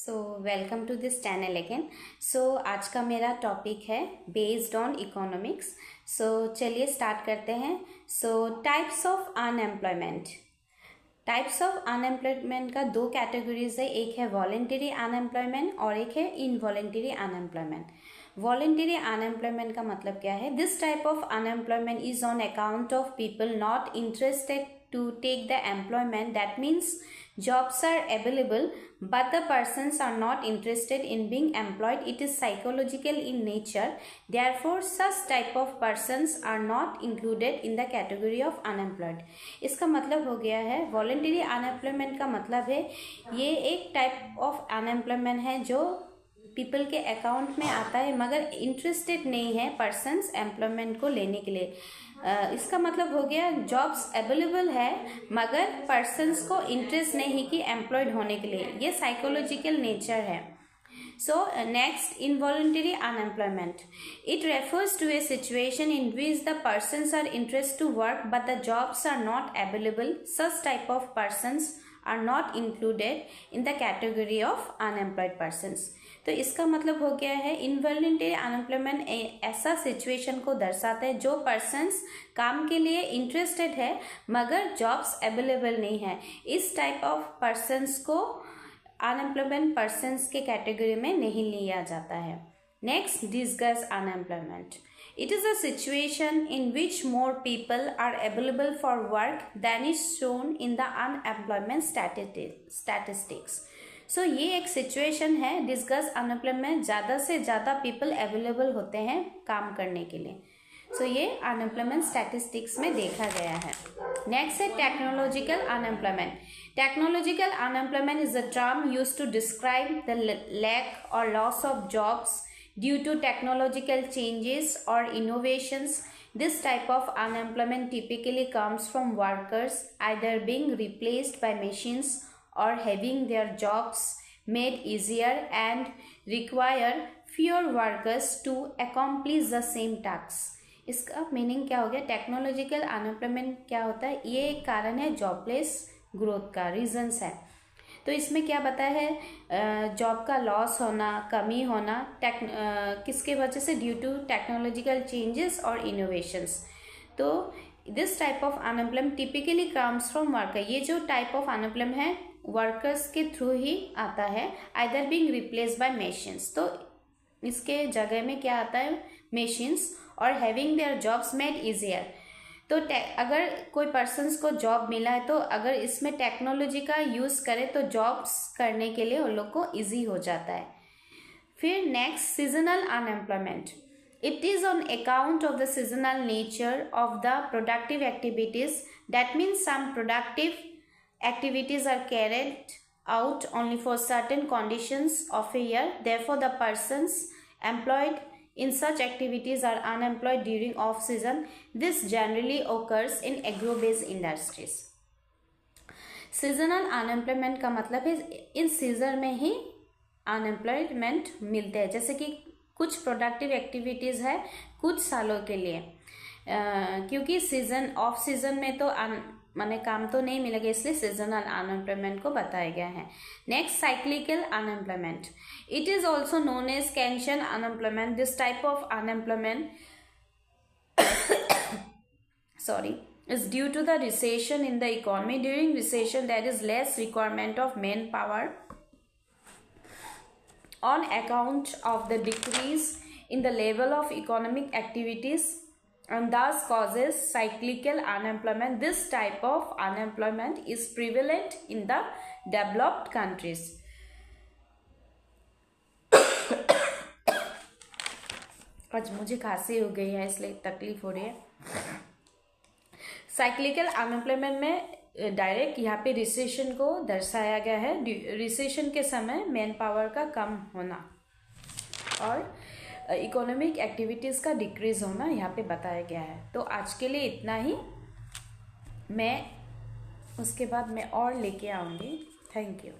So welcome to this channel again. आज का मेरा टॉपिक है बेस्ड ऑन इकोनॉमिक्स। चलिए स्टार्ट करते हैं। Types of unemployment. Types of unemployment का दो कैटेगरीज है, एक है वॉलेंटरी अनएम्प्लॉयमेंट और एक है इनवॉलेंटरी अनएम्प्लॉयमेंट। वॉलेंटरी अनएम्प्लॉयमेंट का मतलब क्या है? This type of unemployment is on account of people not interested to take the employment. That means jobs are available but the persons are not interested in being employed. It is psychological in nature, therefore such type of persons are not included in the category of unemployed. इसका मतलब हो गया है voluntary unemployment का मतलब है ये एक टाइप ऑफ अनएम्प्लॉयमेंट है जो पीपल के अकाउंट में आता है मगर इंटरेस्टेड नहीं है पर्सन्स एम्प्लॉयमेंट को लेने के लिए। इसका मतलब हो गया जॉब्स अवेलेबल है मगर पर्सन्स को इंटरेस्ट नहीं कि एम्प्लॉयड होने के लिए, ये साइकोलॉजिकल नेचर है। Next, involuntary unemployment. It refers to a situation in which the persons are interest to work but the jobs are not available. Such type of persons are not included in the category of unemployed persons. तो इसका मतलब हो गया है involuntary unemployment ऐसा situation को दर्शाता है जो पर्सन्स काम के लिए इंटरेस्टेड है मगर जॉब्स अवेलेबल नहीं है। इस टाइप ऑफ पर्सन्स को अनएम्प्लॉयमेंट पर्सन्स के कैटेगरी में नहीं लिया जाता है। Next, disguised unemployment. It is a situation in which more people are available for work than is shown in the unemployment statistics. ये एक सिचुएशन है डिसगेज अनएम्प्लॉयमेंट, ज़्यादा से ज़्यादा पीपल अवेलेबल होते हैं काम करने के लिए। ये अनएम्प्लॉयमेंट स्टैटिस्टिक्स में देखा गया है। नेक्स्ट है technological unemployment. Technological unemployment is a term used to describe the lack or loss of jobs due to technological changes or innovations. This type of unemployment typically comes from workers either being replaced by machines or having their jobs made easier and require fewer workers to accomplish the same tasks. इसका meaning क्या हो गया? Technological unemployment क्या होता है? ये एक कारण है जॉबलेस ग्रोथ का, रीजंस है। तो इसमें क्या बताया है? जॉब का लॉस होना, कमी होना किसके वजह से? ड्यू टू टेक्नोलॉजिकल चेंजेस और इनोवेशंस। तो this type of unemployment typically comes from worker. ये जो टाइप ऑफ अनएम्प्लॉयमेंट है वर्कर्स के थ्रू ही आता है, either being replace by machines. तो इसके जगह में क्या आता है? मशीन्स, और having their jobs made easier. तो अगर कोई पर्सन्स को जॉब मिला है तो अगर इसमें टेक्नोलॉजी का यूज़ करे तो जॉब्स करने के लिए उन लोग को ईजी हो जाता है। फिर next, seasonal unemployment. It is on account of the seasonal nature of the productive activities. That means some productive activities are carried out only for certain conditions of a year, therefore the persons employed in such activities are unemployed during off season. This generally occurs in agro-based industries. Seasonal unemployment का मतलब है इन season में ही unemployment मिलते हैं, जैसे कि कुछ productive activities है कुछ सालों के लिए, क्योंकि सीजन ऑफ सीजन में तो माने काम तो नहीं मिलेगा, इसलिए सीजनल अनएम्प्लॉयमेंट को बताया गया है। Next, cyclical unemployment. It is also known as Keynesian unemployment. This type of unemployment is due to the recession in the economy. During recession there is less requirement of manpower on account of the decrease in the level of economic activities and thus causes cyclical unemployment. This type of unemployment is prevalent in the developed countries. आज मुझे खांसी हो गई है इसलिए तकलीफ हो रही है। साइक्लिकल अनएम्प्लॉयमेंट में डायरेक्ट यहाँ पे रिसेशन को दर्शाया गया है। रिसेशन के समय मैन पावर का कम होना और इकोनॉमिक एक्टिविटीज़ का डिक्रीज होना यहाँ पे बताया गया है। तो आज के लिए इतना ही, मैं उसके बाद मैं और लेके आऊँगी। Thank you.